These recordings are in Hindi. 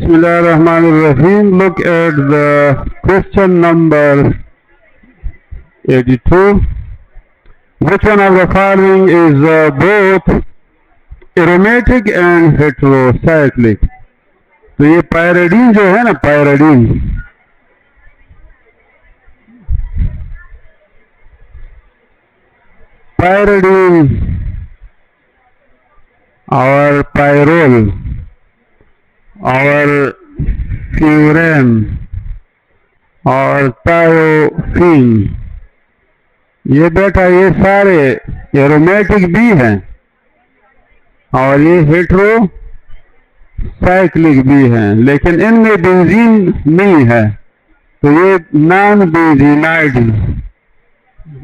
Bismillahirrahmanirrahim. Look at the question number 82. Which one of the following is both aromatic and heterocyclic? तो ये पायरिडीन जो है ना, पायरिडीन और पायरोल और फ्यूरेन और थायोफिन, ये बेटा ये सारे एरोमेटिक भी हैं और ये हेटेरोसाइक्लिक भी हैं, लेकिन इनमें बेंजीन नहीं है, तो ये नॉन बेंजीनाइड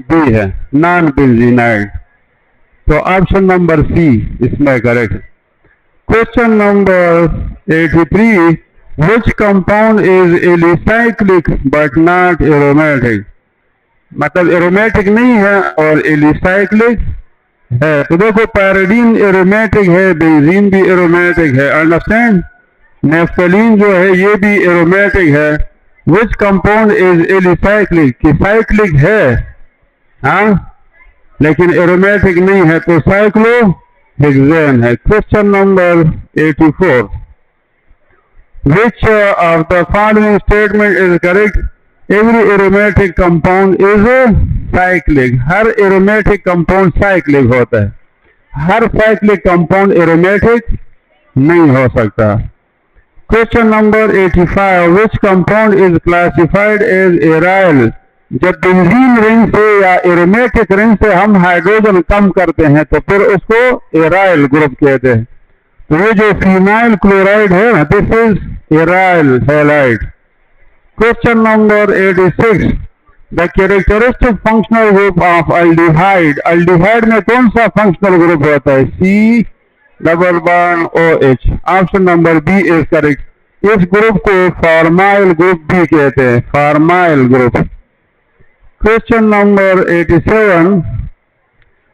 भी है, नॉन बेंजीनाइड। तो ऑप्शन नंबर सी इसमें correct. Question number 83. Which compound is alicyclic but not aromatic? मतलब एरोमेटिक नहीं है और एलिसाइक्लिक है। तो देखो पायरिडीन एरोमेटिक है, बेंजीन भी एरोमेटिक है, अंडरस्टैंड। नेफ्थलीन जो है ये भी एरोमेटिक है। Which compound is alicyclic? कि साइक्लिक है हाँ, लेकिन एरोमेटिक नहीं है, तो साइक्लोहेक्सेन है। Question number 84. Which of the following statement is correct? Every aromatic compound is cyclic. Her aromatic compound cyclic होता है, हर cyclic compound aromatic नहीं हो सकता। Question number 85. Which compound is classified as aryl? जब बेंजीन रिंग से या एरोमेटिक रिंग से हम हाइड्रोजन कम करते हैं तो फिर उसको एराइल ग्रुप कहते हैं। तो ये जो फिनाइल क्लोराइड है ना, this is aryl halide. Question number 86. The characteristic functional group of aldehyde. Aldehyde में कौन सा फंक्शनल ग्रुप होता है? C double bond OH। Option number B is correct. इस ग्रुप को फॉर्माइल ग्रुप भी कहते हैं, formyl group. Question number 87.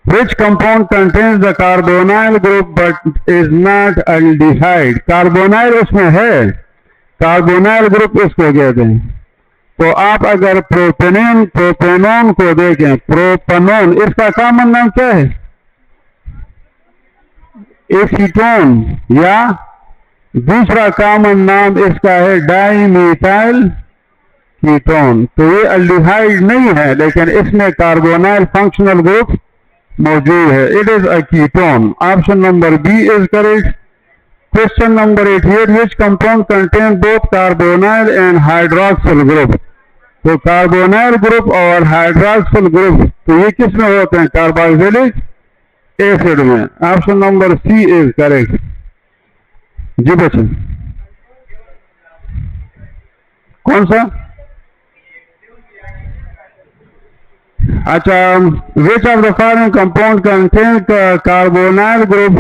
Which compound contains the carbonyl group but is not aldehyde? Carbonyl उसमें है, कार्बोनाइल ग्रुप इसको कहते हैं। तो आप अगर प्रोपेनोन को देखें, प्रोपनोन, इसका कॉमन नाम क्या है? एसीटोन, या दूसरा कॉमन नाम इसका है डाइमीथाइल कीटोन। तो ये अल्डिहाइड नहीं है, लेकिन इसमें कार्बोनाइल फंक्शनल ग्रुप मौजूद है। It is a ketone. Option number B is correct. Question number 88. Which compound contain both carbonyl and hydroxyl group? तो कार्बोनाइल ग्रुप और हाइड्रोक्सिल ग्रुप तो ये किस में होते हैं? कार्बोक्सिलिक एसिड में। Option number C is correct. जी बच्चे, कौन सा? अच्छा, which of the following compound contains carbonyl group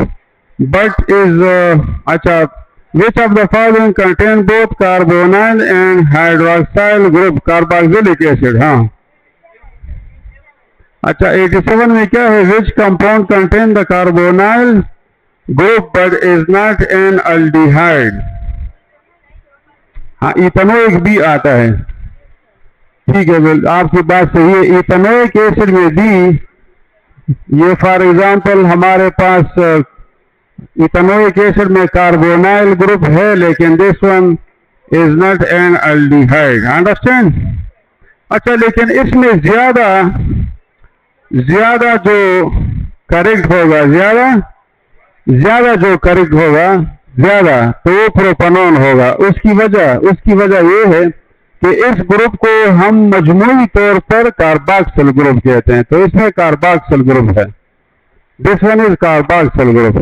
but is अच्छा, which of the following contain both carbonyl and hydroxyl group? Carboxylic acid. हाँ, अच्छा 87 में क्या है? which compound contain the carbonyl group but is not an aldehyde? हाँ, इथेनोइक भी आता है, ठीक है, आपकी बात सही है। इथेनोइक एसिड में भी ये फॉर एग्जांपल हमारे पास इथेनोइक एसिड में कार्बोनाइल ग्रुप है, लेकिन this one is not an aldehyde, understand. अच्छा, लेकिन इसमें ज्यादा जो करेक्ट होगा, ज्यादा जो करेक्ट होगा ज्यादा, तो वो प्रोपनोन होगा। उसकी वजह ये है कि इस ग्रुप को हम मजमूई तौर पर कार्बोक्सिल ग्रुप कहते हैं, तो इसमें कार्बोक्सिल ग्रुप है। This one is carboxyl group.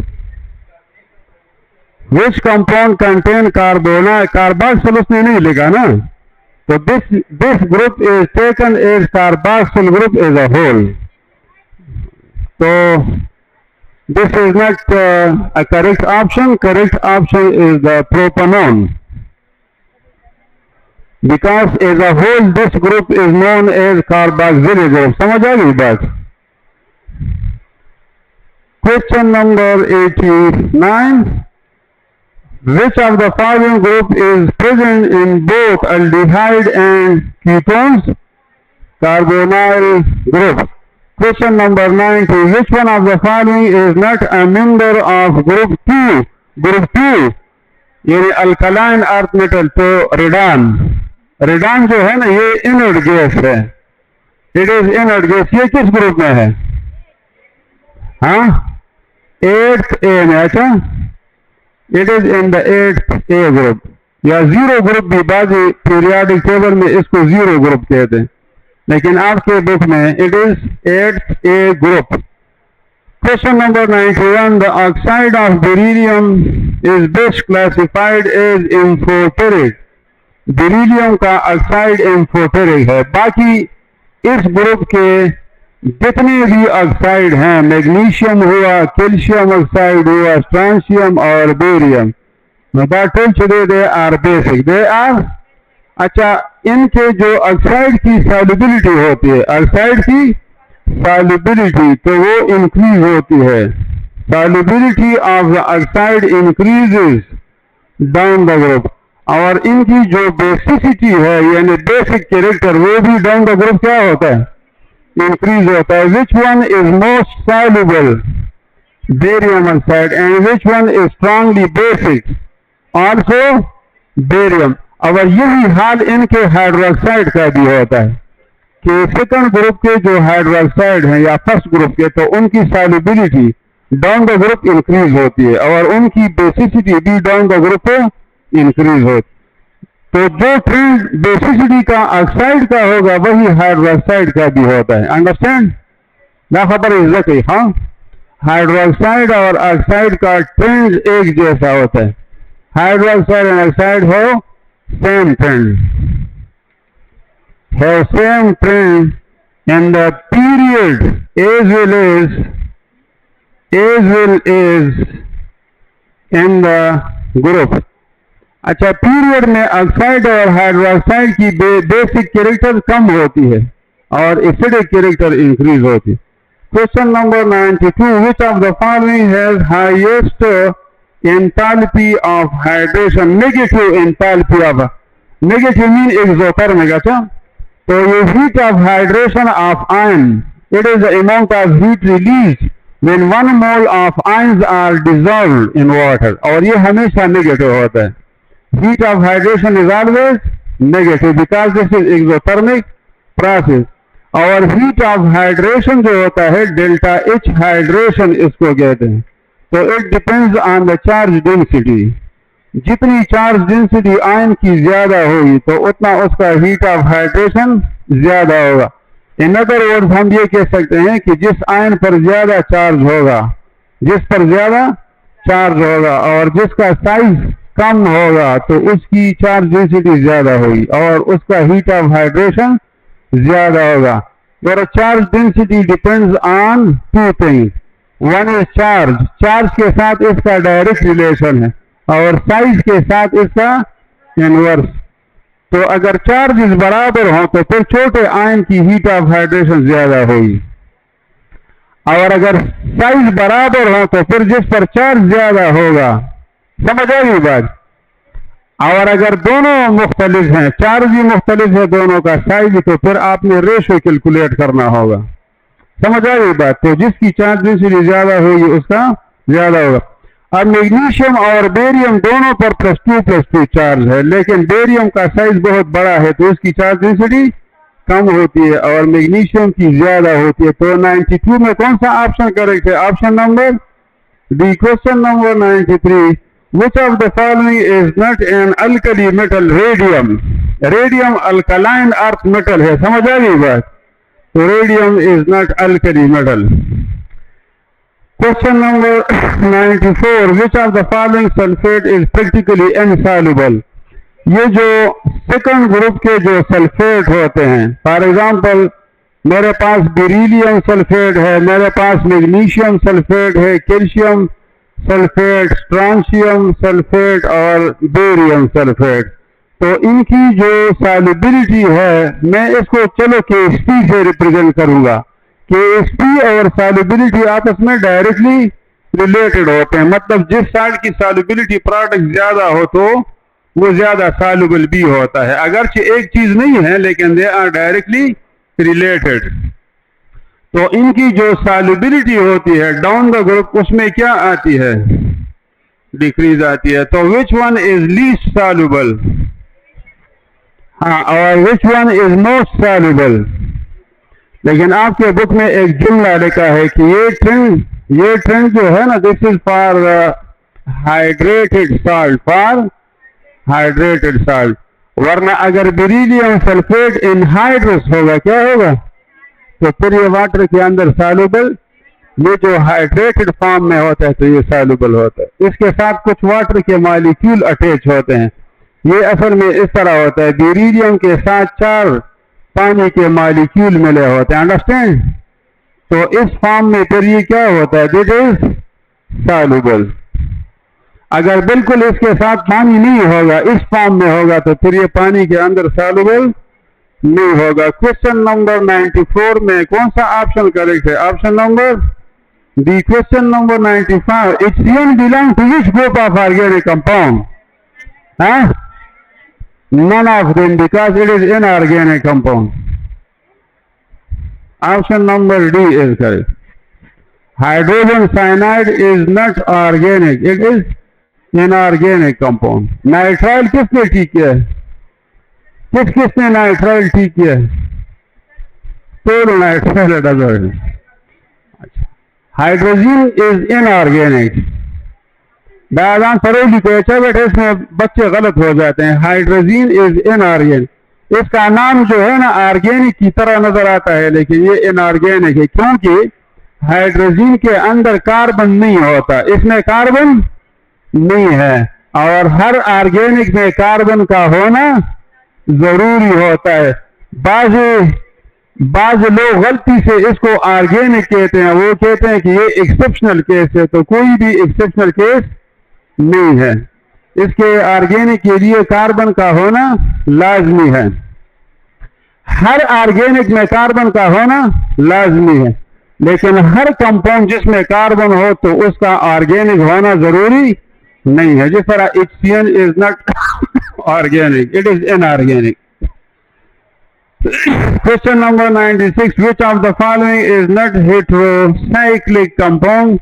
Which compound contain carbonyl? Carboxyl उसने नहीं लिखा ना, तो this group is taken as carboxyl group as a whole. तो this is not a correct option. Correct option is the propanone, because as a whole this group is known as carboxylic group। समझ आ गई बात? Question number 89. Which of the following group is present in both aldehyde and ketones? Carbonyl group. Question number 90. Which one of the following is not a member of group 2? Group 2 यानी अल्कलाइन अर्थ मेटल। तो रेडान, रेडान जो है ना ये इनर्ट गैस है, इट इज इनर्ट गैस। ये किस ग्रुप में है? हाँ, 8th A में। अच्छा, it is in the 8th A group या 0 ग्रुप भी बाजी पीरियोडिक टेबल में इसको 0 ग्रुप कहते हैं, लेकिन आपके बुक में it is 8th A group. Question number 91. The oxide of beryllium is best classified as amphoteric. Beryllium का ऑक्साइड एम्फोटेरिक है। बाकी इस ग्रुप के जितने भी ऑक्साइड हैं, मैग्नीशियम हुआ, कैल्शियम ऑक्साइड हुआ, स्ट्रांशियम और barium, they are basic, they are. अच्छा, इनके जो ऑक्साइड की सॉल्युबिलिटी होती है, ऑक्साइड की सॉल्युबिलिटी तो वो इंक्रीज होती है। Solubility of the oxide increases down the group, और इनकी जो बेसिसिटी है यानी बेसिक कैरेक्टर वो भी डाउन द ग्रुप क्या होता है? इंक्रीज होता है। Which one is most soluble? Barium oxide. And which one is strongly basic? Also barium. और यही हाल इनके हाइड्रोक्साइड का भी होता है कि सेकंड ग्रुप के जो हाइड्रोक्साइड हैं या फर्स्ट ग्रुप के, तो उनकी solubility down the group increase होती है और उनकी बेसिसिटी भी डाउन द ग्रुप इंक्रीज होती। तो जो ट्रेंड बेसिसिटी का ऑक्साइड का होगा वही हाइड्रोक्साइड का भी होता है। अंडरस्टैंड? ना खबर इज्जत। हाँ, हाइड्रोक्साइड और ऑक्साइड का ट्रेंड एक जैसा होता है। हाइड्रोक्साइड एंड ऑक्साइड हो same trend, have same trend and the period as well as in the group। अच्छा, पीरियड में ऑक्साइड और हाइड्रोक्साइड की बेसिक कैरेक्टर कम होती है और एसिडिक कैरेक्टर इंक्रीज होती है। Question number 92। Which of the following has highest enthalpy of hydration? Negative enthalpy of, negative mean exothermic. अच्छा, तो ये heat of hydration of ion, it is the amount of heat release when 1 mole of ions are dissolved in water, और ये हमेशा नेगेटिव होता है। Heat of hydration is always negative because this is exothermic process. और हीट ऑफ हाइड्रेशन जो होता है डेल्टा एच हाइड्रेशन इसको कहते हैं। तो it depends on the charge density. जितनी चार्ज डेंसिटी आयन की ज्यादा होगी तो उतना उसका हीट ऑफ हाइड्रेशन ज्यादा होगा। इन अदर वर्ड्स हम ये कह सकते हैं कि जिस आयन पर ज्यादा चार्ज होगा, जिस पर ज्यादा चार्ज होगा और जिसका साइज कम होगा तो उसकी चार्ज डेंसिटी ज्यादा होगी और उसका हीट ऑफ हाइड्रेशन ज्यादा होगा। और charge density depends on 2 things. One is charge, charge के साथ इसका डायरेक्ट रिलेशन है, और साइज के साथ इसका इनवर्स। तो अगर चार्जेस बराबर हो तो फिर छोटे आयन की हीट ऑफ हाइड्रेशन ज्यादा होगी, और अगर साइज बराबर हो तो फिर जिस पर चार्ज ज्यादा होगा। समझ आ गई बात? और अगर दोनों मुख्तलिफ हैं, चार्ज भी मुख्तलिफ है दोनों का, साइज, तो फिर आपने रेशो कैलकुलेट करना होगा। समझ आ गई बात? तो जिसकी चार्ज डेंसिटी ज्यादा होगी उसका ज्यादा होगा। अब मैग्नीशियम और बेरियम दोनों पर +2 चार्ज है, लेकिन बेरियम का साइज बहुत बड़ा है तो उसकी चार्ज डेंसिटी कम होती है और मैग्नीशियम की ज्यादा होती है। तो 92 में कौन सा ऑप्शन करेक्ट है? Option number D. Question number 93। Which of the following is not an alkali metal? Radium. Radium alkaline earth metal है। समझ आ गई बात? तो radium is not alkali metal. Question number 94. Which of the following sulfate is practically insoluble? ये जो सेकंड ग्रुप के जो सल्फेट होते हैं, फॉर एग्जांपल मेरे पास बेरिलियम सल्फेट है, मेरे पास मैग्नीशियम सल्फेट है, कैल्शियम सल्फेट, स्ट्रांशियम सल्फेट और बेरियम सल्फेट। तो इनकी जो सॉल्युबिलिटी है मैं इसको चलो KSP से रिप्रेजेंट करूंगा। KSP और सॉल्युबिलिटी आपस में डायरेक्टली रिलेटेड होते हैं, मतलब जिस साल्ट की सॉल्युबिलिटी प्रोडक्ट ज्यादा हो तो वो ज्यादा सॉल्युबल भी होता है। अगरचे एक चीज नहीं है लेकिन दे आर डायरेक्टली रिलेटेड। तो इनकी जो सॉल्युबिलिटी होती है डाउन द ग्रुप उसमें क्या आती है, डिक्रीज आती है। तो which one is least soluble, हाँ, और which one is most soluble. लेकिन आपके बुक में एक जुमला लिखा है कि ये ट्रेंड जो है ना, this is for hydrated salt, for hydrated salt. वरना अगर बेरिलियम सल्फेट इनहाइड्रस होगा क्या होगा, तो फिर ये वाटर के अंदर सॉल्युबल, ये जो हाइड्रेटेड फॉर्म में होता है तो ये सॉल्युबल होता है। इसके साथ कुछ वाटर के मॉलिक्यूल अटैच होते हैं। ये असल में इस तरह होता है, बेरिलियम के साथ 4 पानी के मॉलिक्यूल मिले होते हैं, अंडरस्टैंड। तो इस फॉर्म में फिर ये क्या होता है, दिस इज सॉल्युबल। अगर बिल्कुल इसके साथ पानी नहीं होगा, इस फॉर्म में होगा, तो फिर ये पानी के अंदर सॉल्युबल नहीं होगा। क्वेश्चन नंबर 94 में कौन सा ऑप्शन करेक्ट है, option number D. Question number 95, HCl belong to which group of organic compound, हाँ, none of them because it is inorganic compound. Option number D is correct. Hydrogen cyanide is not organic, it is inorganic compound. Nitrile किसने ठीक किया है, किसने नाइट्राइल ठीक किया है, तो नाइट्राइल। हाइड्रोजन इज इनऑर्गेनिक, दादान सरोली को अच्छा बैठे, इसमें बच्चे गलत हो जाते हैं। हाइड्रोजन इज इनऑर्गेनिक, इसका नाम जो है ना ऑर्गेनिक की तरह नजर आता है लेकिन ये इनऑर्गेनिक है, क्योंकि हाइड्रोजन के अंदर कार्बन नहीं होता, इसमें कार्बन नहीं है। और हर ऑर्गेनिक में कार्बन का होना जरूरी होता है। बाज लोग गलती से इसको ऑर्गेनिक कहते हैं, वो कहते हैं कि ये एक्सेप्शनल केस है, तो कोई भी एक्सेप्शनल केस नहीं है। इसके ऑर्गेनिक के लिए कार्बन का होना लाजमी है, हर ऑर्गेनिक में कार्बन का होना लाजमी है। लेकिन हर कंपाउंड जिसमें कार्बन हो तो उसका ऑर्गेनिक होना जरूरी नहीं है। जिस तरह HCl is not organic, it is inorganic. Question number 96, which of the following is not heterocyclic compound,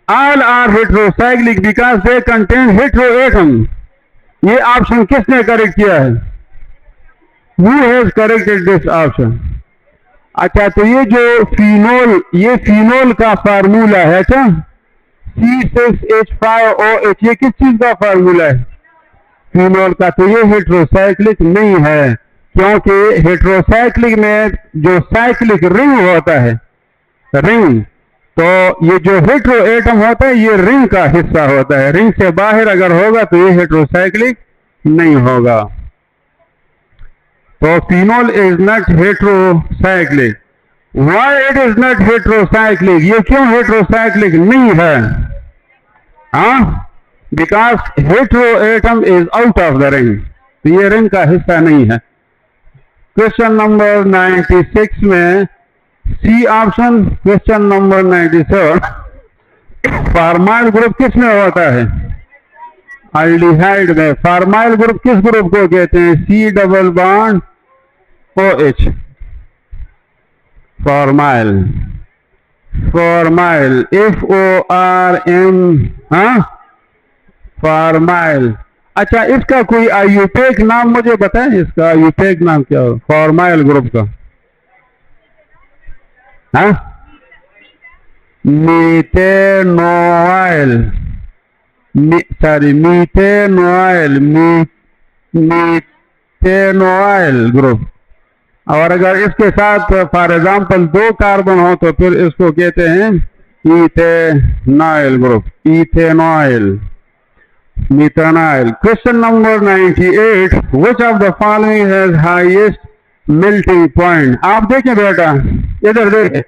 all are heterocyclic because they contain heteroatom। ये ऑप्शन किसने करेक्ट किया है, who has corrected this option। अच्छा, तो ये जो फिनोल, ये फिनोल का फार्मूला है, अच्छा, C6H5OH, ये किस चीज का फार्मूला है, फिनोल का। तो ये हेटेरोसाइक्लिक नहीं है, क्योंकि हेटेरोसाइक्लिक में जो साइक्लिक रिंग होता है, रिंग, तो ये जो हेटेरो एटम होता है ये रिंग का हिस्सा होता है। रिंग से बाहर अगर होगा तो ये हेटेरोसाइक्लिक नहीं होगा। तो phenol is not heterocyclic. Why it is not heterocyclic, ये क्यों हेटेरोसाइक्लिक नहीं है, हाँ, because hetero atom is out of the ring, तो ये रिंग का हिस्सा नहीं है। क्वेश्चन नंबर 96 में C option. Question number 97, formyl group किस में होता है, अल्डिहाइड में। फार्माइल ग्रुप किस ग्रुप को कहते हैं, C double bond OH, फार्माइल, फार्माइल FORM, हाँ, फार्माइल। अच्छा, इसका कोई आयुपेक नाम मुझे बताएं, इसका आयुपेक नाम क्या हो फार्माइल ग्रुप का, हाँ, मीथेनोइल, मीथेनोइल ग्रुप। और अगर इसके साथ फॉर एग्जाम्पल 2 कार्बन हो तो फिर इसको कहते हैं ethanoyl group, ethanoyl, methanoyl. Question number 98, which of the following has highest melting point. आप देखें बेटा, इधर देखें,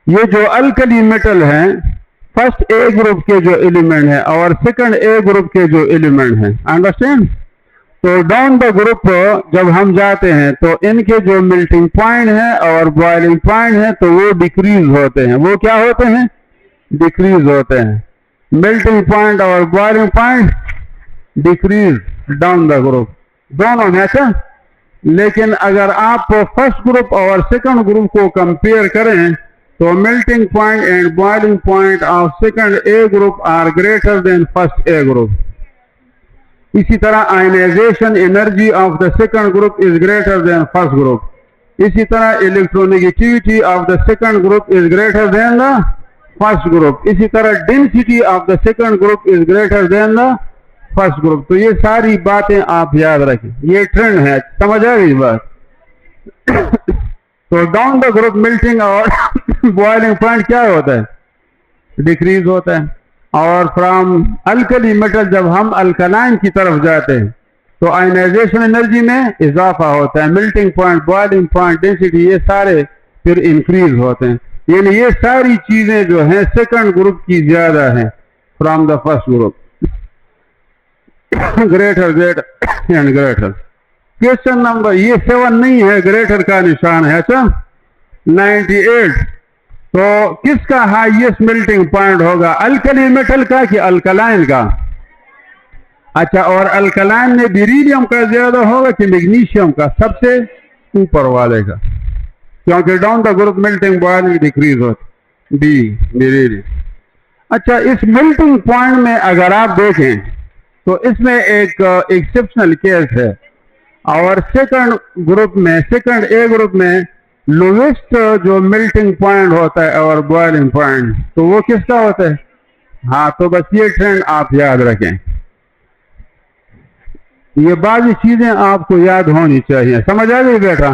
ये जो अल्कली मेटल है, फर्स्ट ए ग्रुप के जो एलिमेंट है और सेकंड ए ग्रुप के जो एलिमेंट है, अंडरस्टैंड। तो डाउन द ग्रुप जब हम जाते हैं तो इनके जो मेल्टिंग पॉइंट है और बॉइलिंग पॉइंट है तो वो डिक्रीज होते हैं। वो क्या होते हैं, डिक्रीज होते हैं। melting point और boiling point decrease down the group, दोनों में। अच्छा, लेकिन अगर आप फर्स्ट ग्रुप और सेकंड ग्रुप को कंपेयर करें तो melting point and boiling point of second A group are greater than first A group. इसी तरह ionization energy of the second group is greater than first group. इसी तरह electronegativity of the second group is greater than the first group. इसी तरह density of the second group is greater than the first group. तो ये सारी बातें आप याद रखें, ये ट्रेंड है, समझ आ गई बात। तो डाउन द ग्रुप मेल्टिंग और बॉइलिंग पॉइंट क्या होता है, डिक्रीज होता है। और फ्रॉम अल्कली मेटल जब हम अल्कलाइन की तरफ जाते हैं तो आयनाइजेशन एनर्जी में इजाफा होता है, melting point, boiling point, density, ये सारे फिर इंक्रीज होते हैं। यानी ये सारी चीजें जो हैं सेकंड ग्रुप की ज्यादा है from the first group, greater greater and greater. Question number, ये 7 नहीं है, ग्रेटर का निशान है। अच्छा 98, तो किसका हाईएस्ट मेल्टिंग पॉइंट होगा, अल्कली मेटल का कि अल्कलाइन का? अच्छा, और अल्कलाइन में बेरिलियम का ज्यादा होगा कि मैग्नीशियम का? सबसे ऊपर वाले का, क्योंकि down the group melting point decrease होता, बी बेरिलियम। अच्छा, इस मेल्टिंग पॉइंट में अगर आप देखें तो इसमें एक एक्सेप्शनल केस है, और सेकंड ग्रुप में, सेकंड ए ग्रुप में लोवेस्ट जो मेल्टिंग पॉइंट होता है और बॉइलिंग पॉइंट, तो वो किसका होता है? हाँ, तो बस ये ट्रेंड आप याद रखें, ये बाकी चीजें आपको याद होनी चाहिए। समझ आ गई बेटा?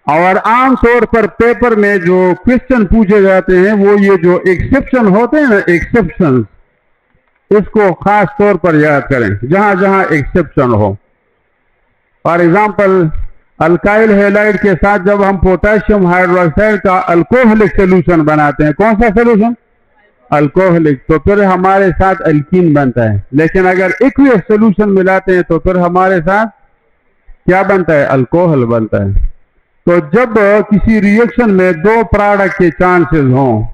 और आमतौर पर पेपर में जो क्वेश्चन पूछे जाते हैं वो ये जो एक्सेप्शन होते हैं ना, एक्सेप्शन, इसको खास तौर पर याद करें, जहां जहां एक्सेप्शन हो। फॉर एग्जांपल, अल्काइल हैलाइड के साथ जब हम पोटेशियम हाइड्रोक्साइड का अल्कोहलिक सोल्यूशन बनाते हैं, कौन सा सोल्यूशन? अल्कोहलिक, तो फिर हमारे साथ अल्कीन बनता है। लेकिन अगर एक्वियस सोल्यूशन मिलाते हैं तो फिर हमारे साथ क्या बनता है? अल्कोहल बनता है। तो जब किसी रिएक्शन में दो प्रोडक्ट के चांसेस हों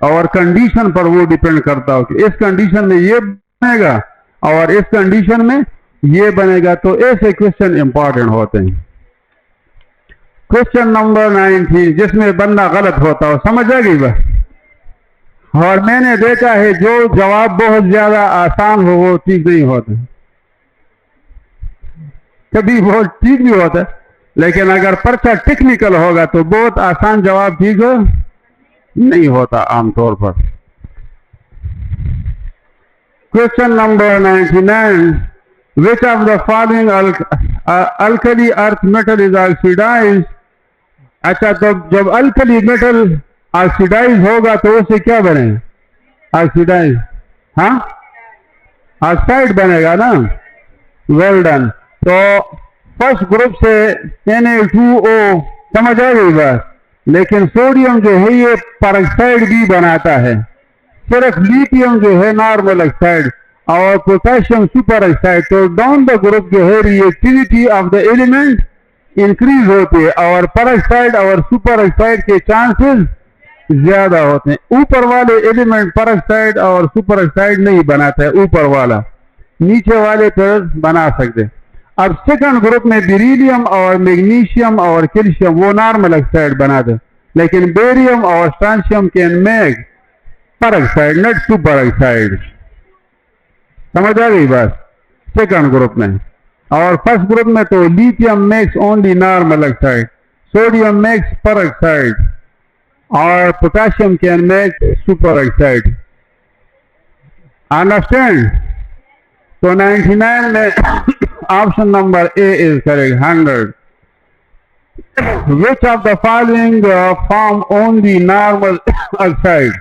और कंडीशन पर वो डिपेंड करता हो कि इस कंडीशन में ये बनेगा और इस कंडीशन में ये बनेगा, तो ऐसे क्वेश्चन इंपॉर्टेंट होते हैं। क्वेश्चन नंबर 19, जिसमें बंदा गलत होता हो, समझ आ गई बात? और मैंने देखा है जो जवाब बहुत ज्यादा आसान हो वो ठीक नहीं होता, कभी बहुत ठीक भी होता है, लेकिन अगर पर्चा टेक्निकल होगा तो बहुत आसान जवाब ठीक नहीं होता आमतौर पर। Question number 99, which of the following alkali earth metal is oxidized? अच्छा, तो जब अल्कली मेटल ऑक्सीडाइज होगा तो उससे क्या बनेगा? ऑक्सीडाइज, हाँ, ऑक्साइड बनेगा ना। Well done. तो फर्स्ट ग्रुप से Na2O, समझ आ गई बात? लेकिन सोडियम जो है ये परऑक्साइड भी बनाता है, सिर्फ लिथियम जो है नॉर्मल ऑक्साइड और पोटेशियम सुपर ऑक्साइड। तो डाउन द ग्रुप जो है reactivity of the element increase होती है और परऑक्साइड और सुपर ऑक्साइड के चांसेस ज्यादा होते हैं। ऊपर वाले एलिमेंट परऑक्साइड और सुपर ऑक्साइड नहीं बनाता है, ऊपर वाला, नीचे वाले पर बना सकते। अब सेकंड ग्रुप में बेरिलियम और मैग्नीशियम और कैल्शियम वो नॉर्मल ऑक्साइड बनाते, लेकिन बेरियम और स्ट्रांशियम can make peroxide, not super oxide. समझ आ गई बात? सेकंड ग्रुप में। और फर्स्ट ग्रुप में तो lithium makes only normal oxide, sodium makes peroxide और potassium can make super oxide. Understand? तो 99 में option number A is correct. 100, which of the following form only normal oxide?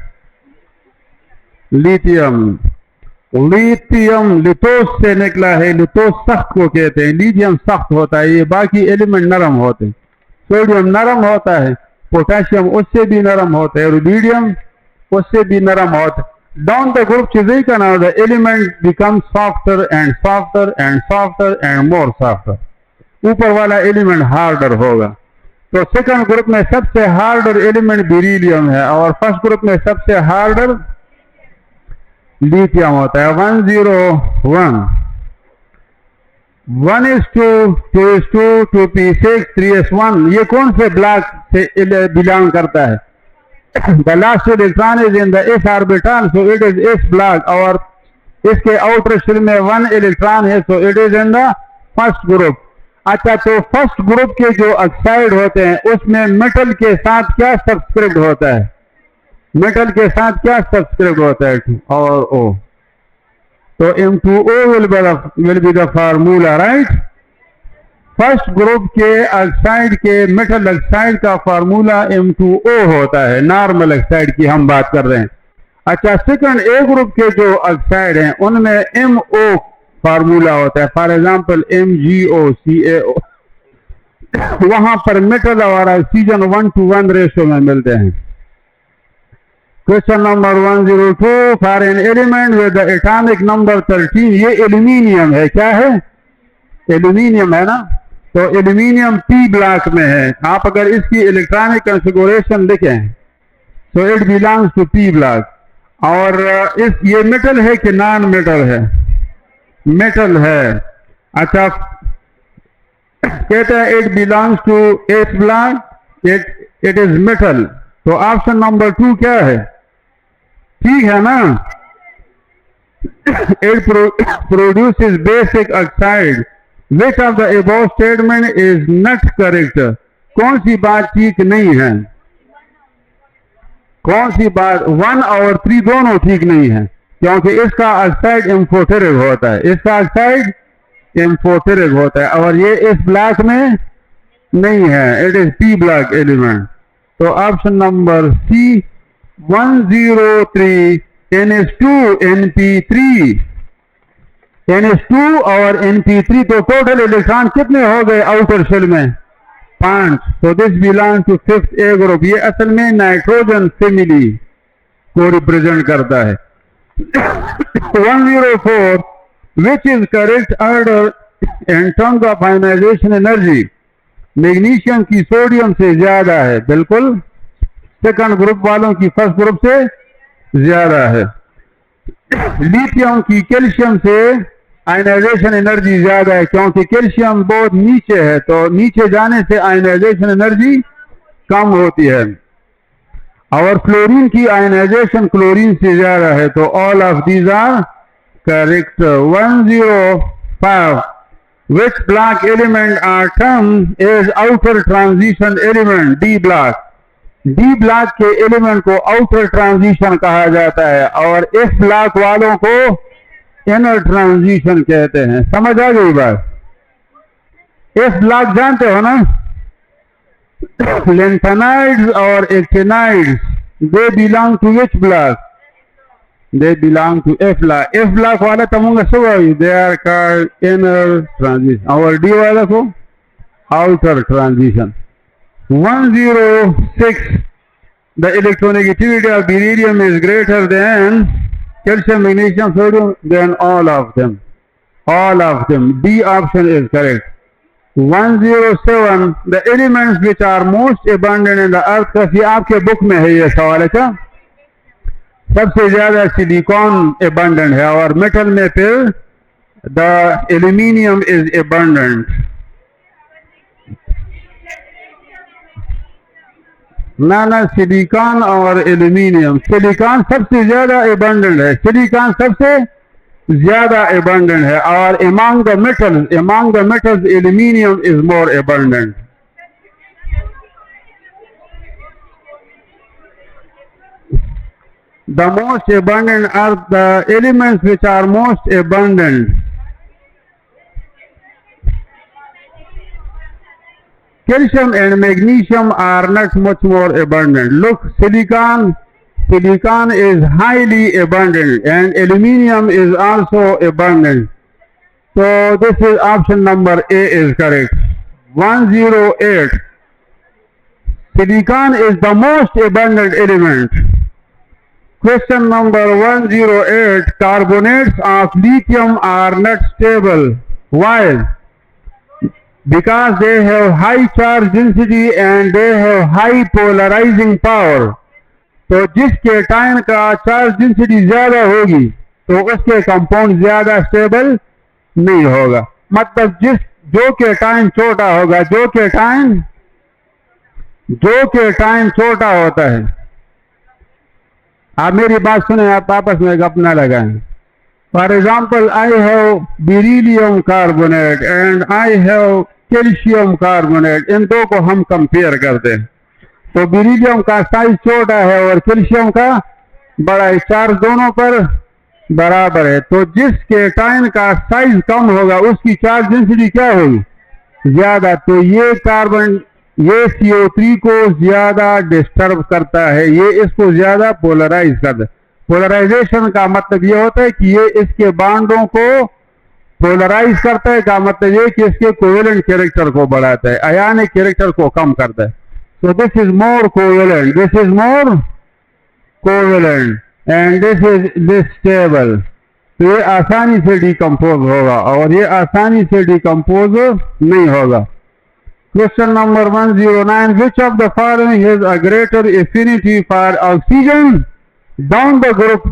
Lithium, lithium लिथोस से निकला है, लिथोस सख्त को कहते हैं, लिथियम सख्त होता है, ये बाकी एलिमेंट नरम होते हैं। सोडियम नरम होता है, पोटेशियम उससे भी नरम होता है, रुबिडियम उससे भी नरम होता है। डाउन द ग्रुप चीजें का नाम, the element become softer and softer and softer and more softer. ऊपर वाला एलिमेंट हार्डर होगा। तो सेकंड ग्रुप में सबसे हार्डर एलिमेंट बेरिलियम है और फर्स्ट ग्रुप में सबसे हार्डर लिथियम होता है। 101 1:2 2:2 2p6 3s1 ये कौन से ब्लॉक से बिलोंग करता है? The last electron is in the s orbital so it is s block और इसके आउटर शेल में 1 इलेक्ट्रॉन है so it is in the first group. अच्छा, तो फर्स्ट ग्रुप के जो ऑक्साइड होते हैं उसमें मेटल के साथ क्या सब्सक्रिप्ट होता है? मेटल के साथ क्या सब्सक्रिप्ट होता है? और O। तो M2O will be the formula, right? First group के ऑक्साइड के मेटल ऑक्साइड का फार्मूला M2O होता है, नॉर्मल ऑक्साइड की हम बात कर रहे हैं। अच्छा, सेकंड ए ग्रुप के जो ऑक्साइड हैं उनमें MO फार्मूला होता है, फॉर एग्जांपल MgOCaO। वहां पर मेटल और ऑक्सीजन 1:1 रेशो में मिलते हैं। Question number 102 for an element with the atomic number 13। ये एल्यूमिनियम है, क्या है? एल्यूमिनियम है ना। तो एल्यूमिनियम P ब्लॉक में है। आप अगर इसकी इलेक्ट्रॉनिक कॉन्फ़िगरेशन लिखें तो it belongs to P block. और ये मेटल है कि नॉन मेटल है? मेटल है। अच्छा, कहते हैं it belongs to S block, it is metal. तो ऑप्शन नंबर 2 क्या है? ठीक है ना। It produces basic oxide. Which of the above statement is not correct? कौन सी बात ठीक नहीं है? कौन सी बात? 1 और 3 दोनों ठीक नहीं है, क्योंकि इसका ऑक्साइड एम्फोटेरिक होता है, इसका ऑक्साइड एम्फोटेरिक होता है और ये इस ब्लॉक में नहीं है, it is P block element. तो option number C 103 NH2 NP3 और NP3। तो टोटल इलेक्ट्रॉन कितने हो गए आउटर शेल में? 5। तो this belong to 5th A group. ये असल में नाइट्रोजन फैमिली को रिप्रेजेंट करता है। 104 which is correct order in terms of ionization energy? Magnesium की सोडियम से ज्यादा है, बिल्कुल। सेकंड ग्रुप वालों की फर्स्ट ग्रुप से ज्यादा है। लिथियम की कैल्शियम से आयनाइजेशन एनर्जी ज्यादा है, क्योंकि कैल्शियम बहुत नीचे है, तो नीचे जाने से आयनाइजेशन एनर्जी कम होती है। और फ्लोरीन की आयनाइजेशन क्लोरीन से ज्यादा है। तो all of these are correct. 105 which block element are termed as outer transition element? D block। D block के एलिमेंट को आउटर ट्रांजिशन कहा जाता है और इस ब्लॉक वालों को इनर ट्रांजिशन कहते हैं। समझ आ गई बात? इस ब्लॉक जानते हो ना, लैंथेनाइड्स और actinides, they belong to which block? They belong to F block. F block वाला तमुंगा सब they are called inner transition और D वाला को outer transition. 106 the electronegativity of beryllium is greater than calcium, magnesium, sodium, than all of them. All of them. D option is correct. 107 the elements which are most abundant in the earth। काफी आपके बुक में है ये सवाल। अच्छा, सबसे ज्यादा सिलिकॉन abundant है और मेटल में फिर the aluminium is abundant। ना सिलिकॉन और एल्यूमिनियम। सिलिकॉन सबसे ज्यादा एबंडेंट है, सिलिकॉन सबसे ज्यादा एबंडेंट है और among the metals aluminium is more abundant. The most abundant are the elements which are most abundant. Calcium and magnesium are not much more abundant. Look, silicon is highly abundant and aluminium is also abundant. So this is option number A is correct. 108. Silicon is the most abundant element. Question number 108. Carbonates of lithium are not stable. Why? because they have high charge density and they have high polarizing power. तो जिस केटायन का चार्ज डेंसिटी ज्यादा होगी तो उसके कंपाउंड ज्यादा स्टेबल नहीं होगा। मतलब जो केटायन छोटा होगा, जो केटायन छोटा होता है, आप मेरी बात सुने, आप आपस में गप ना लगाएं। For example, I have beryllium carbonate and I have calcium carbonate, इन दो को हम कंपेयर करते हैं तो बेरिलियम का साइज छोटा है और कैल्शियम का बड़ा है, चार्ज दोनों पर बराबर है। तो जिस केटायन का साइज कम होगा उसकी चार्ज डेंसिटी क्या होगी? ज्यादा। तो ये CO3 को ज्यादा डिस्टर्ब करता है, ये इसको ज्यादा पोलराइज करता है। पोलराइजेशन का मतलब ये होता है कि ये इसके बांडों को पोलराइज करता है, का मतलब ये कि इसके कोवेलेंट कैरेक्टर को बढ़ाता है, आयनिक कैरेक्टर को कम करता है। So this is more covalent, this is more covalent and this is less stable. तो ये आसानी से डिकम्पोज होगा और ये आसानी से डिकम्पोज नहीं होगा। Question number 109, which of the following has a greater affinity for oxygen? Down the group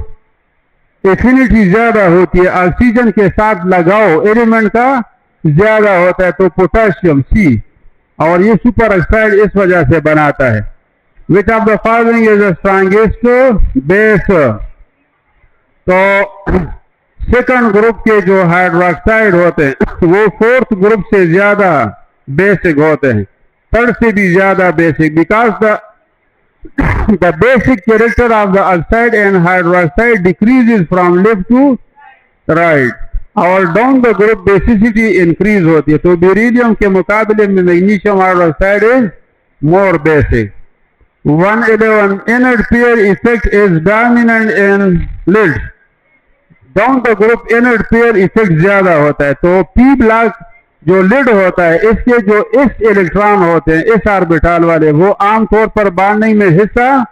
affinity ज्यादा होती है, ऑक्सीजन के साथ लगाओ एलिमेंट का ज्यादा होता है, तो पोटेशियम C, और ये सुपर ऑक्साइड इस वजह से बनाता है। विच of the following is the strongest base? तो सेकंड ग्रुप के जो हाइड्रोक्साइड होते हैं वो फोर्थ ग्रुप से ज्यादा बेसिक होते हैं, थर्ड से भी ज्यादा basic, because the basic character of the oxide and hydroxide decreases from left to right और down the group basicity increase होती है। तो बेरिलियम के मुकाबले में magnesium hydroxide is more basic. 111, inert pair effect is dominant in lead. Down the group inert pair effect ज्यादा होता है। तो P ब्लॉक जो लिड होता है, इसके जो इस इलेक्ट्रॉन होते हैं, इस ऑर्बिटल वाले, वो आमतौर पर बांडिंग में हिस्सा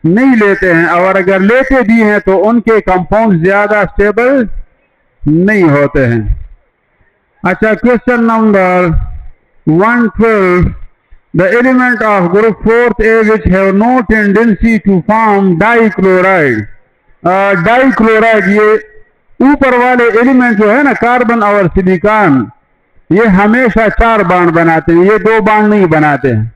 नहीं लेते हैं और अगर लेते भी हैं तो उनके कंपाउंड ज्यादा स्टेबल नहीं होते हैं। अच्छा, question number 112, the element of group 4A which have no tendency to form dichloride. Dichloride, ये ऊपर वाले एलिमेंट जो है ना, कार्बन और सिलिकॉन, ये हमेशा 4 बांड बनाते हैं, ये 2 बांड नहीं बनाते हैं,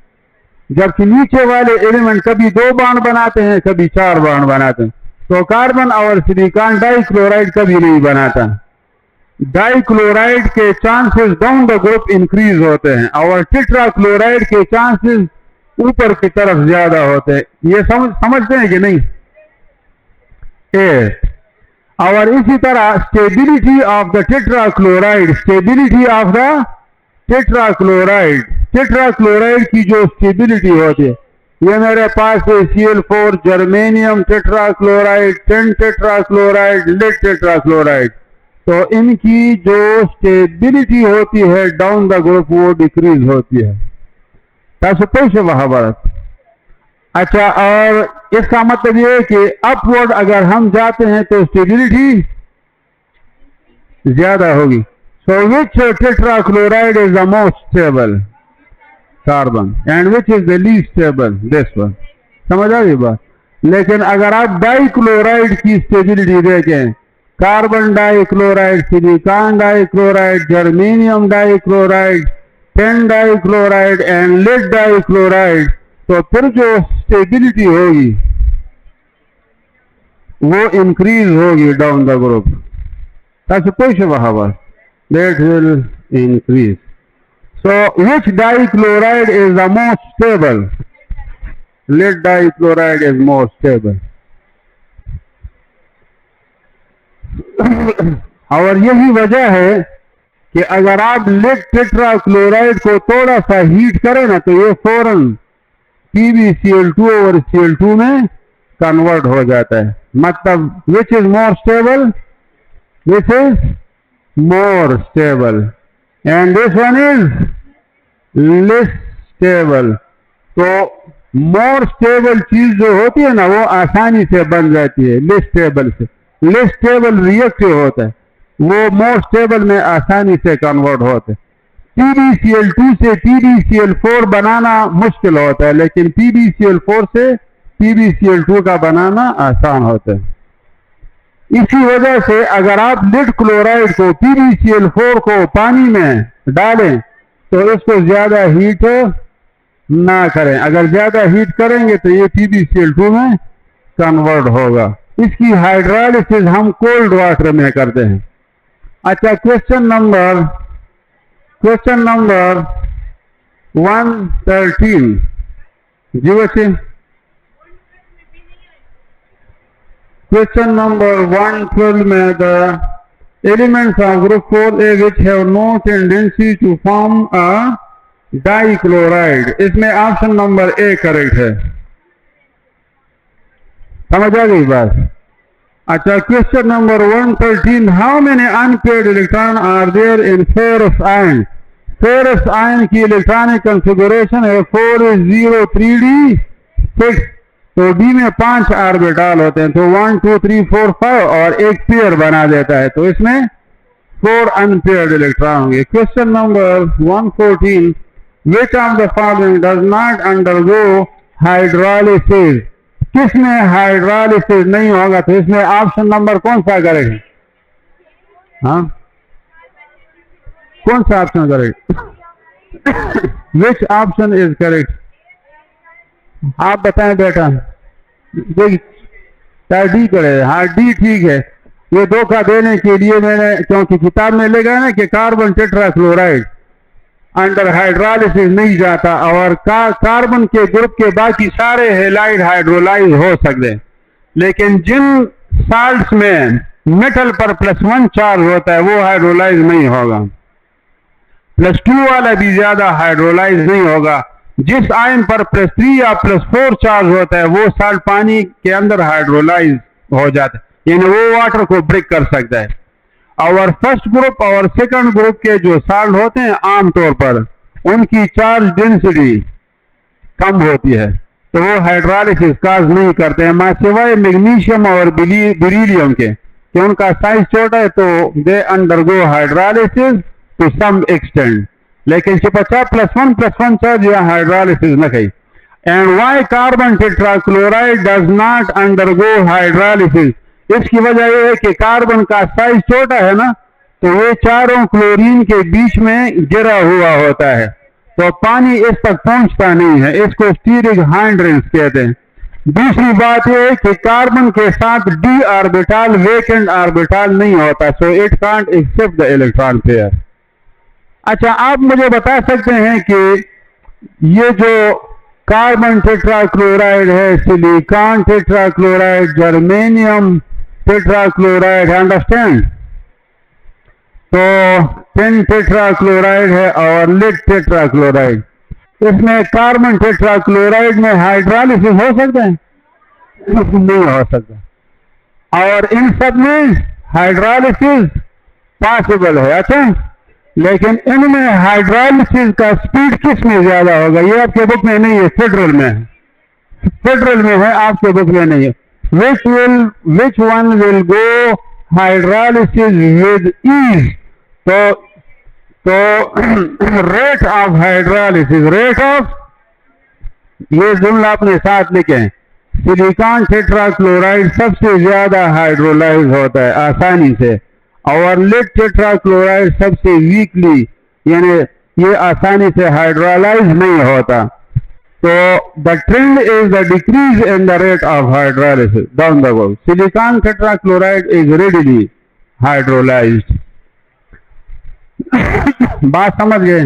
जबकि नीचे वाले एलिमेंट कभी 2 बांड बनाते हैं, कभी 4 बांड बनाते हैं। तो कार्बन और सिलिकॉन डाइक्लोराइड कभी नहीं बनाता। डाइक्लोराइड के chances down the group increase होते हैं और टेट्राक्लोराइड के चांसेस ऊपर की तरफ ज्यादा होते हैं। ये समझते हैं कि नहीं? और इसी तरह stability of the tetrachloride, stability of the tetrachloride, tetrachloride की जो स्टेबिलिटी होती है, ये मेरे पास है Cl4 germanium tetrachloride, 10 tetrachloride, lead tetrachloride, तो इनकी जो स्टेबिलिटी होती है डाउन द ग्रुप वो डिक्रीज होती है। महाभारत। अच्छा, और इसका मतलब ये कि अपवर्ड अगर हम जाते हैं तो स्टेबिलिटी ज्यादा होगी। So which tetrachloride is the most stable? Carbon. And which is the least stable? This one. समझ आ गई बात? लेकिन अगर आप डाइक्लोराइड की स्टेबिलिटी देखें, carbon dichloride, silicon dichloride, germanium dichloride, 10 dichloride and lead dichloride, तो फिर जो स्टेबिलिटी होगी वो इंक्रीज होगी डाउन द ग्रुप। कोई that will increase. So which dichloride is the most stable? Lead dichloride is more stable. और यही वजह है कि अगर आप लेड टेट्राक्लोराइड को थोड़ा सा हीट करें ना तो ये फौरन PbCl2 और Cl2 में कन्वर्ट हो जाता है। मतलब which is more stable? This is more stable and this one is less stable. तो मोर स्टेबल चीज जो होती है ना वो आसानी से बन जाती है लेस स्टेबल से। लेस स्टेबल रिएक्टिव होता है, वो मोर स्टेबल में आसानी से कन्वर्ट होते हैं। PbCl2 से PbCl4 बनाना मुश्किल होता है, लेकिन PbCl4 से PbCl2 का बनाना आसान होता है। इसी वजह से अगर आप लिड क्लोराइड को PbCl4 को पानी में डालें तो इसको ज्यादा हीट ना करें। अगर ज्यादा हीट करेंगे तो ये PbCl2 में कन्वर्ट होगा। इसकी हाइड्रोलिसिस हम कोल्ड वाटर में करते हैं। अच्छा, क्वेश्चन नंबर 113 जी बच्चे, क्वेश्चन नंबर 112 में the elements of group 4A which have no tendency to form a dichloride, इसमें ऑप्शन नंबर ए करेक्ट है। समझ आ गई बात? अच्छा, question number 113, how many unpaired electron are there in ferrous ion? Ferrous ion की इलेक्ट्रॉनिक कंफिगरेशन है 4 is 0 3d 6, तो डी में 5 ऑर्बिटल होते हैं, तो 1 2 3 4 5 और एक पेयर बना देता है, तो इसमें 4 अनपेयर्ड इलेक्ट्रॉन होंगे। Question number 114, which of the following does not undergo hydrolysis? किसमें हाइड्रोलिसिस नहीं होगा? तो इसमें ऑप्शन नंबर कौन सा करेगा? हाँ, कौन सा ऑप्शन करेगा? Which option is correct? आप बताएं बेटा। डी करे। हाँ, डी ठीक है। ये धोखा देने के लिए मैंने, क्योंकि किताब में लिखा है ना कि कार्बन टेट्राक्लोराइड अंडर हाइड्रोलिसिस नहीं जाता और कार्बन के ग्रुप के बाकी सारे हेलाइड हाइड्रोलाइज हो सकते हैं, लेकिन जिन साल्ट्स में मेटल पर +1 चार्ज होता है वो हाइड्रोलाइज नहीं होगा। +2 वाला भी ज्यादा हाइड्रोलाइज नहीं होगा। जिस आयन पर +3 या +4 चार्ज होता है वो साल्ट पानी के अंदर हाइड्रोलाइज हो जाता है, यानी वो वाटर को ब्रेक कर सकता है। और फर्स्ट ग्रुप और सेकंड ग्रुप के जो साल्ट होते हैं आमतौर पर उनकी चार्ज डेंसिटी कम होती है, तो वो हाइड्रोलिसिस काज नहीं करते हैं, सिवाय मैग्नीशियम और बेरिलियम के, कि उनका साइज छोटा है तो they undergo hydrolysis to some extent, लेकिन बच्चा +1 चार्ज या हाइड्रोलिसिस न कही। And why carbon tetrachloride does not undergo hydrolysis? इसकी वजह यह है कि कार्बन का साइज छोटा है ना, तो ये चारों क्लोरीन के बीच में गिरा हुआ होता है, तो पानी इस तक पहुंचता नहीं है, इसको स्टीरिक हाइंड्रेंस कहते हैं। दूसरी बात यह है कि कार्बन के साथ डी ऑर्बिटल वेकेंट ऑर्बिटल नहीं होता, so it can't accept the electron pair. अच्छा, आप मुझे बता सकते हैं कि ये जो कार्बन टेट्राक्लोराइड है, silicon tetrachloride, germanium tetrachloride, understand? तो टिन टेट्राक्लोराइड है और लिड टेट्राक्लोराइड। इसमें कार्बन टेट्राक्लोराइड में हाइड्रोलिसिस हो सकता है? नहीं हो सकता। और इन सब में हाइड्रोलिसिस पॉसिबल है। अच्छा, लेकिन इनमें हाइड्रोलिसिस का स्पीड किस में ज्यादा होगा? ये आपके बुक में नहीं है, फेडरल में है। फेडरल में है, आपके बुक में नहीं है। which one will go hydrolysis with ease? तो rate of hydrolysis, rate of, ये जुमला अपने साथ लिखें, सिलिकॉन टेट्राक्लोराइड सबसे ज्यादा हाइड्रोलाइज होता है आसानी से, और लिड टेट्राक्लोराइड सबसे वीकली, यानी ये आसानी से हाइड्रोलाइज नहीं होता। तो the trend is the decrease in the rate of hydrolysis down the world. Silicon tetrachloride is readily hydrolysed. बात समझ गए?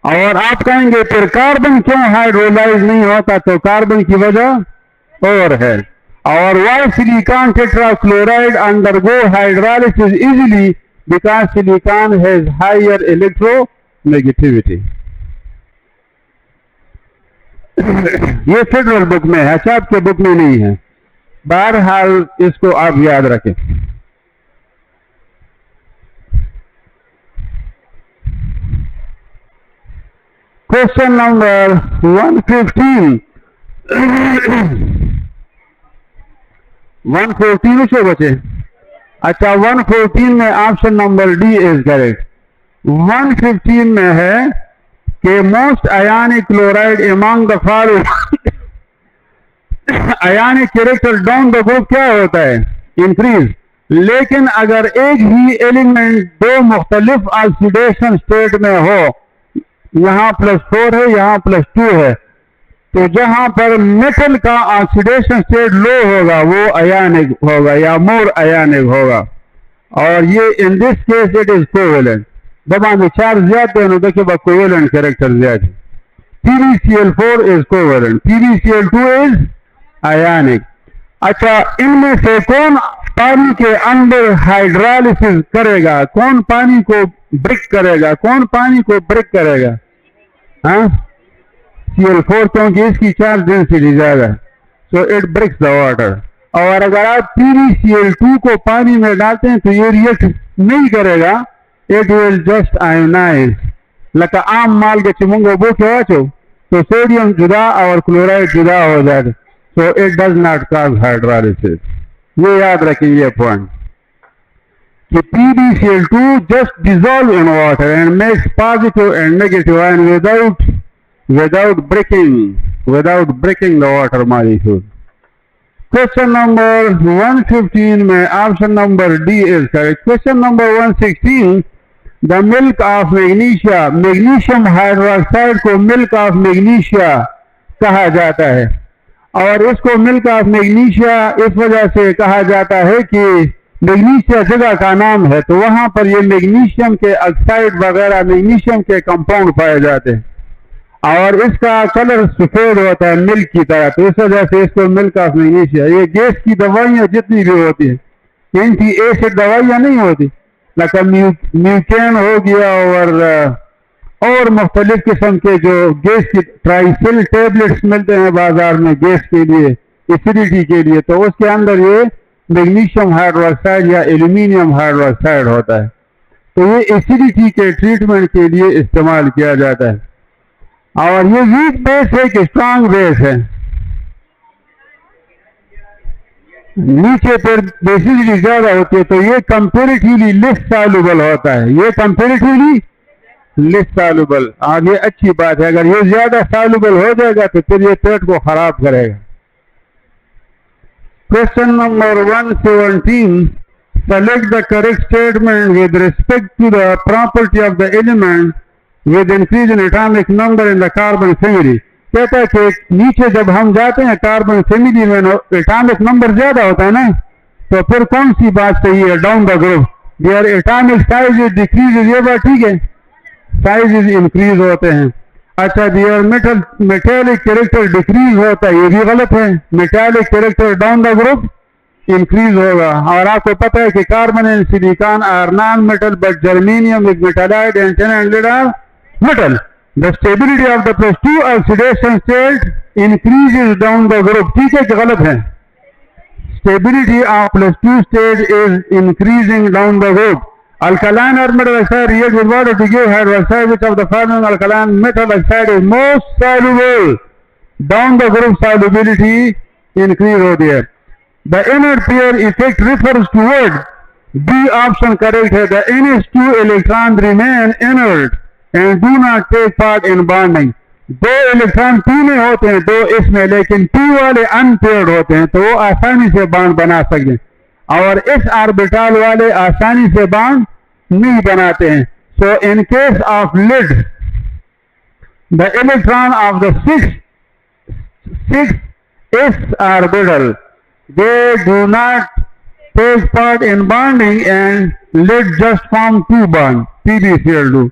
और आप कहेंगे फिर कार्बन क्यों हाइड्रोलाइज नहीं होता? तो कार्बन की वजह और है। और why silicon tetrachloride undergo hydrolysis easily? Because silicon has higher electronegativity. ये फेडरल बुक में है, अच्छा आपके बुक में नहीं है। बहरहाल इसको आप याद रखें। क्वेश्चन नंबर 115 114 से बचे। अच्छा, 114 में option number D is correct. 115 में है कि most ionic chloride among the following ionic character down the group क्या होता है? इंक्रीज। लेकिन अगर एक ही एलिमेंट दो मुख्तलिफ ऑक्सीडेशन स्टेट में हो, यहाँ +4 है, यहाँ +2 है, तो जहां पर मेटल का ऑक्सीडेशन स्टेट लो होगा वो आयनिक होगा या मोर आयनिक होगा, और ये in this case it is covalent. दबा चार्ज ज्यादा है देखिए कोवेलेंट कैरेक्टर ज्यादा। PbCl4 is covalent, PbCl2 is आयनिक। अच्छा, इनमें से कौन पानी के अंदर हाइड्रोलिसिस करेगा, कौन पानी को ब्रेक करेगा, कौन पानी को ब्रेक करेगा? हाँ, Cl4, क्योंकि इसकी चार्ज डेंसिटी ज्यादा है, so it breaks the water. और अगर आप PbCl2 को पानी में डालते हैं तो ये रिएक्ट नहीं करेगा, इट विल जस्ट आयोनाइज। लका आम माल के चिमुंगो बो के वाचो तो सोडियम जुदा और क्लोराइड जुदा हो जाए, so it does not cause hydrolysis. ये याद रखें ये पॉइंट कि PbCl2 just dissolve in water and makes positive and negative ion without breaking the water molecule. Question number 115 में option number D is correct. Question number 116, the milk of magnesia, magnesium hydroxide को milk of magnesia कहा जाता है, और इसको milk of magnesia इस वजह से कहा जाता है कि मैग्नीशिया जगह का नाम है, तो वहां पर ये मैग्नीशियम के ऑक्साइड वगैरह मैग्नीशियम के कंपाउंड पाए जाते हैं, और इसका कलर सफेद होता है मिल्क की तरह, तो इस वजह से इसको मिल्क ऑफ मैग्नीशिया। ये गैस की दवाइयाँ जितनी भी होती है, एंटी एसिड दवाइयाँ नहीं होती, लेकिन म्यूकेन हो गया और मुख्तलिफ किस्म के जो गैस की ट्राइसिल टेबलेट्स मिलते हैं बाजार में गैस के लिए, एसिडिटी के लिए, तो उसके अंदर ये मैग्नीशियम हाइड्रोक्साइड या एल्यूमिनियम हाइड्रोक्साइड होता है, तो ये एसिडिटी के ट्रीटमेंट के लिए इस्तेमाल किया जाता है। और ये वीक बेस है कि स्ट्रांग बेस है? नीचे पर बेसिसिटी ज्यादा होती है, तो ये कंपेरेटिवली लेस सॉल्युबल होता है, ये कंपेरेटिवली लेस सॉल्युबल। और ये अच्छी बात है, अगर ये ज्यादा सॉल्युबल हो जाएगा तो फिर ये पेट को खराब करेगा। Question number 117, select the correct statement with respect to the property of the element with increase in atomic number in the carbon family। कहता है कि नीचे जब हम जाते हैं कार्बन फैमिली में एटॉमिक नंबर ज्यादा होता है ना, तो फिर कौन सी बात सही है? Down the group their atomic size is decrease, ये बात ठीक है, साइज इज इंक्रीज होते हैं। अच्छा, देयर मेटेलिक कैरेक्टर डिक्रीज होता है, ये भी गलत है, metallic character down the group increase होगा। और आपको पता है कि carbon and silicon are non metal but germanium is metalloid and tin and lead are metal. The stability of the +2 oxidation state increases down the group, ठीक है कि गलत है? Stability of +2 state is increasing down the group. Alkaline earth metal oxide reacts with water to give hydroxide. Which of the following alkaline metal oxide is most soluble? Down the group solubility increase होती है। The inert pair effect refers to what? B option correct है। The NH2 electron remain inert and do not take part in bonding। दो इलेक्ट्रॉन P में होते हैं, दो इसमें, लेकिन P वाले अनपेयर्ड होते हैं, तो वो आसानी से बॉन्ड बना सकते हैं, और इस ऑर्बिटल वाले आसानी से बॉन्ड नहीं बनाते हैं। So in case of lead the electron of the six s orbital they do not take part in bonding and lid just form two bond PbCl2,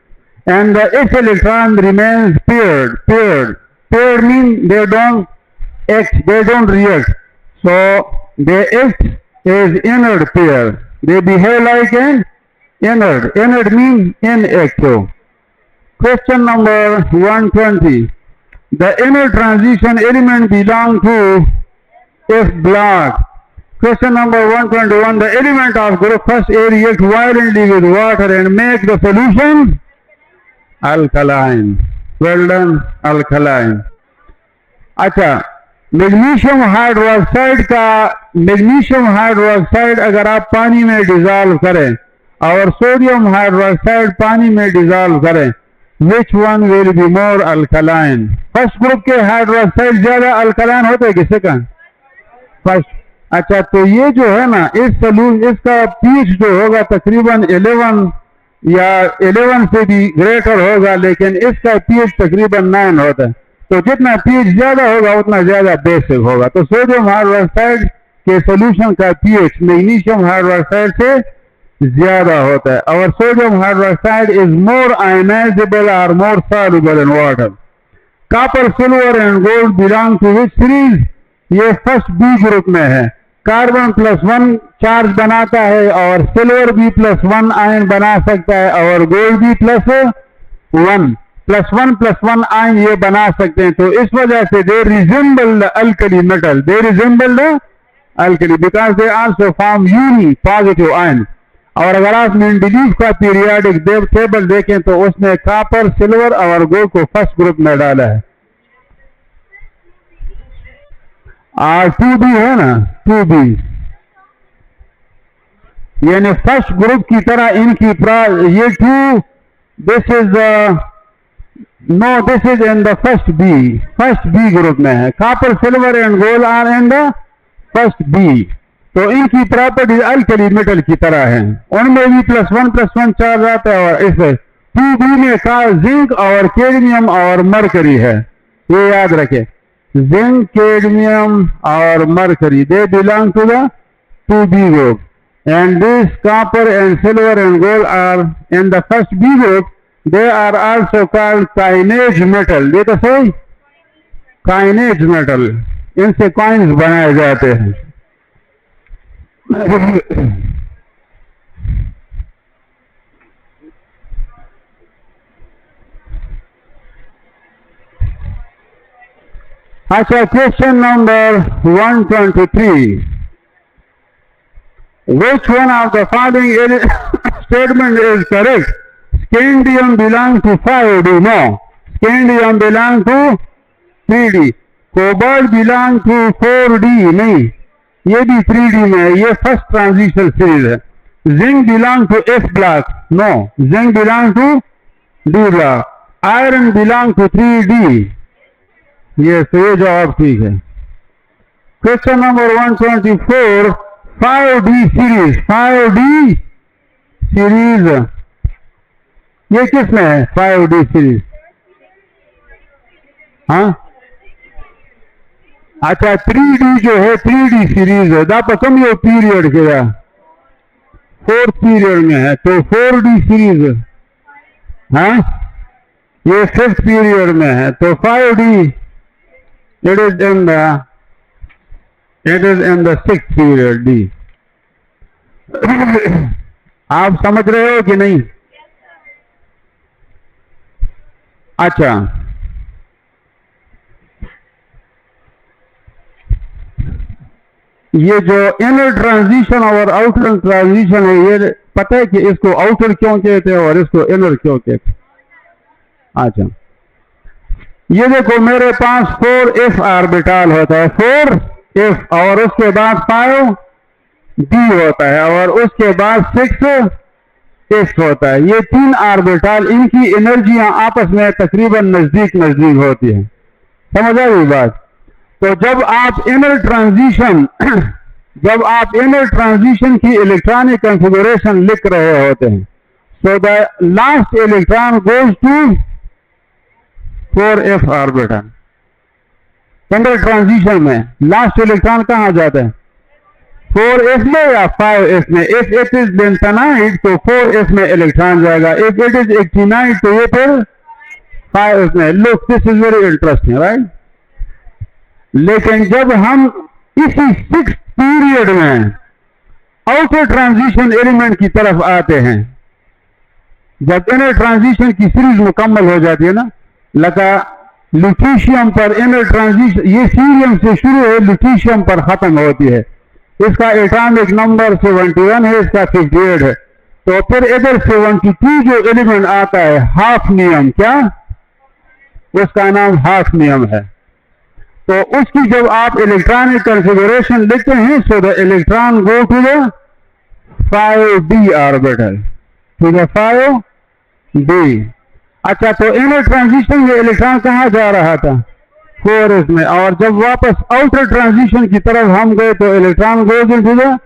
and the s electron remains paired. Paired means they don't react, so they act as inert pair, they behave like an inert means inactive. Question number 120, the inner transition element belong to F block. Question number 121, the element of group first A react violently with water and make the solution alkaline. Well done, alkaline. अच्छा, मैग्नीशियम हाइड्रोक्साइड अगर आप पानी में डिजॉल्व करें और सोडियम हाइड्रोक्साइड पानी में डिजॉल्व करें, which one will be more alkaline? First group के हाइड्रोक्साइड ज्यादा अल्कलाइन होते हैं कि सेकंड? फर्स्ट। अच्छा, तो ये जो है ना इसका पीएच जो होगा तकरीबन 11 या 11 से भी ग्रेटर होगा, लेकिन इसका पीएच तकरीबन 9 होता है। तो जितना पीएच ज्यादा होगा उतना ज्यादा बेसिक होगा। तो सोडियम हाइड्रोक्साइड के सोल्यूशन का पीएच मैग्नीशियम हाइड्रोक्साइड से ज्यादा होता है। और sodium hydroxide is more ionizable और more soluble in water. Copper, silver and gold belong to which series? ये फर्स्ट बी ग्रुप में है। कार्बन +1 चार्ज बनाता है और सिल्वर भी +1 आयन बना सकता है और गोल्ड भी +1 आयन ये बना सकते हैं। तो इस वजह से they resemble the alkali metal, they resemble the alkali because they also form unipositive ion. और अगर आप मेंडलीव का पीरियोडिक टेबल देखें तो उसने कॉपर, सिल्वर और गोल्ड को फर्स्ट ग्रुप में डाला है। R2b है ना, 2b, यानी फर्स्ट ग्रुप की तरह इनकी ये 2, this is no, this is in the first B group में है। Copper, silver and gold are in the first B. तो इनकी प्रॉपर्टीज अल्कली मेटल की तरह है, उनमें भी +1 चार्ज आता है। और इस 2b में का जिंक और कैडमियम और मरकरी है, ये याद रखें। जिंक, कैडमियम और mercury, they belong to the 2b group, and this copper and silver and gold are in the first B group. They are also called coinage metal. ये तो सही, coinage metal, इनसे कॉइन्स बनाए जाते हैं। अच्छा, question number 123, which one of the following statement is correct? Scandium belong to 5D? No, scandium belong to 3D. Cobalt belong to 4D? नहीं, ये भी 3D में है, ये फर्स्ट ट्रांजिशन सीरीज है। Zinc belong to F block? No, zinc belong to D block. Iron belong to 3D? ये सही जवाब ठीक है। Question number 124, 5D series, 5D series ये किस में है? 5D सीरीज, हाँ अच्छा, 3D जो है 3D सीरीज है, दापा कम ये पीरियड के 4th पीरियड में है, तो 4D सीरीज, हाँ ये 5th पीरियड में है, तो 5D it is in the 6th period D. आप समझ रहे हो कि नहीं? अच्छा, ये जो इनर ट्रांजिशन और आउटर ट्रांजिशन है, ये पता है कि इसको आउटर क्यों कहते हैं और इसको इनर क्यों कहते हैं? अच्छा, ये देखो मेरे पास 4s ऑर्बिटल होता है, 4s, और उसके बाद 5d होता है और उसके बाद 6s होता है। ये 3 ऑर्बिटल, इनकी एनर्जियां आपस में तकरीबन नजदीक होती है। समझ आ गई बात? तो जब आप इनर ट्रांजिशन की इलेक्ट्रॉनिक कॉन्फ़िगरेशन लिख रहे होते हैं, so the last electron goes to 4s orbital. Inner transition में लास्ट इलेक्ट्रॉन कहां जाता है? 4s में या 5s में? इफ इट इज बेंटानाइट तो 4s में इलेक्ट्रॉन जाएगा, इफ इट इज एक्टिनाइट तो ये फिर 5s में। Look, this is very interesting, right? लेकिन जब हम इसी 6th पीरियड में आउटर ट्रांजिशन एलिमेंट की तरफ आते हैं, जब इनर ट्रांजिशन की सीरीज मुकम्मल हो जाती है ना, लगा लुटीशियम पर इनर ट्रांजिशन, ये सीरियम से शुरू है, लुटीशियम पर खत्म होती है। इसका एटॉमिक नंबर 71 है, इसका 58 है। तो फिर इधर 72 जो एलिमेंट आता है, हाफनियम, क्या उसका नाम हाफनियम है। तो उसकी जब आप इलेक्ट्रॉनिक कॉन्फ़िगरेशन लिखते हैं, so the electron go to the 5d orbital, ठीक है, 5d। अच्छा, तो इनर ट्रांजिशन में इलेक्ट्रॉन कहाँ जा रहा था? 4s में, और जब वापस आउटर ट्रांजिशन की तरफ हम गए तो electron goes into the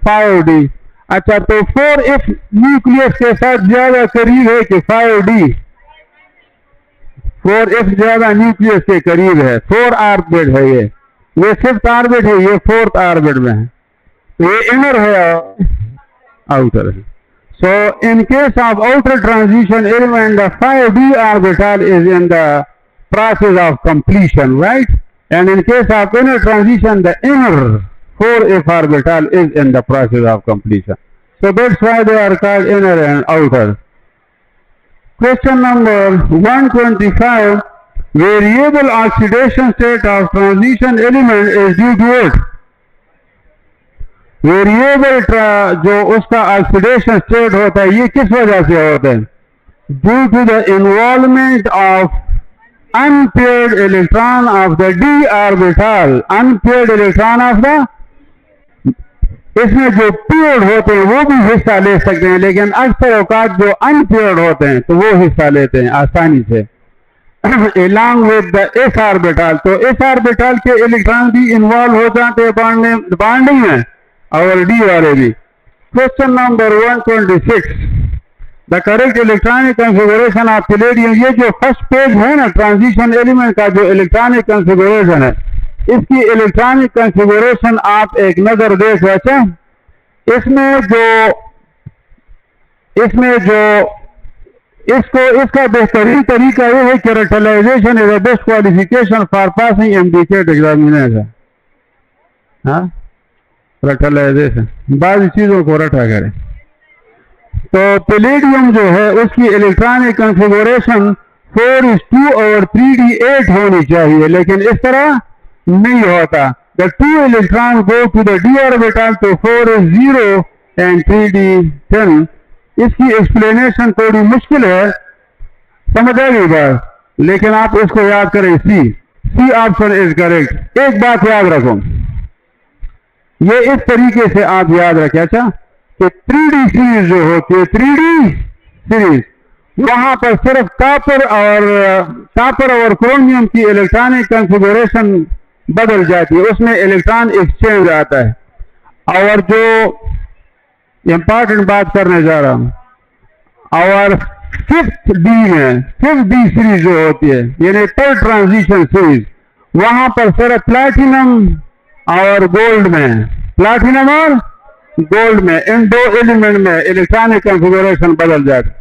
5d। अच्छा, तो 4s न्यूक्लियस के साथ ज्यादा करीब है कि 5d? 4s ज्यादा न्यूक्लियस के करीब है, 4 ऑर्बिट है, ये 5th ऑर्बिट है, ये 4th ऑर्बिट में है, तो ये इनर है आउटर है। So in case of outer transition element, the 5d orbital is in the process of completion, right? And in case of inner transition, the inner 4f orbital is in the process of completion. So that's why they are called inner and outer. Question number 125. Variable oxidation state of transition element is due to what? Variable जो उसका ऑक्सीडेशन स्टेट होता है ये किस वजह से होता है? Due to the involvement of unpaired electron of the D orbital. Unpaired electron of the, इसमें जो पेयर्ड होते हैं वो भी हिस्सा ले सकते हैं, लेकिन अक्सर औकात जो अनपेयर्ड होते हैं तो वो हिस्सा लेते हैं आसानी से along with the s orbital. तो s ऑर्बिटल के इलेक्ट्रॉन भी इन्वॉल्व हो जाते हैं बॉन्डिंग में, और डी वाले भी। Question number 126। The correct electronic configuration of palladium. ये जो फर्स्ट पेज है ना ट्रांजिशन एलिमेंट का, जो इलेक्ट्रॉनिक कंफिगरेशन है, इसकी इलेक्ट्रॉनिक कंफिगरेशन आप एक नजर देख रहे हैं। इसका बेहतरीन तरीका यह है कि rattalization is the best qualification for passing MDCAT examination. हाँ, रेटलाइजेशन, बाकी चीजों को रटा करें। तो पैलेडियम जो है उसकी इलेक्ट्रॉनिक कंफिगरेशन 4:2 और 3d8 होनी चाहिए, लेकिन इस तरह नहीं होता। The 2 electron go to the D orbital, तो 4s0 एंड 3d10। इसकी एक्सप्लेनेशन थोड़ी मुश्किल है, समझ आ गई बात, लेकिन आप इसको याद करें। C option is correct. एक बात याद रखो, ये इस तरीके से आप याद रखें। अच्छा, कि 3d सीरीज जो होती है, 3d सीरीज, वहां पर सिर्फ कॉपर और क्रोमियम की इलेक्ट्रॉनिक कंफिगरेशन बदल जाती है, उसमें इलेक्ट्रॉन एक्सचेंज आता है। और जो इंपॉर्टेंट बात करने जा रहा हूं, और 5th डी सीरीज जो होती है, यानी थर्ड ट्रांजिशन सीरीज, वहां पर सिर्फ प्लैटिनम और गोल्ड में, प्लैटिनम और गोल्ड में, इन दो एलिमेंट में इलेक्ट्रॉनिक कंफिगरेशन बदल जाती है।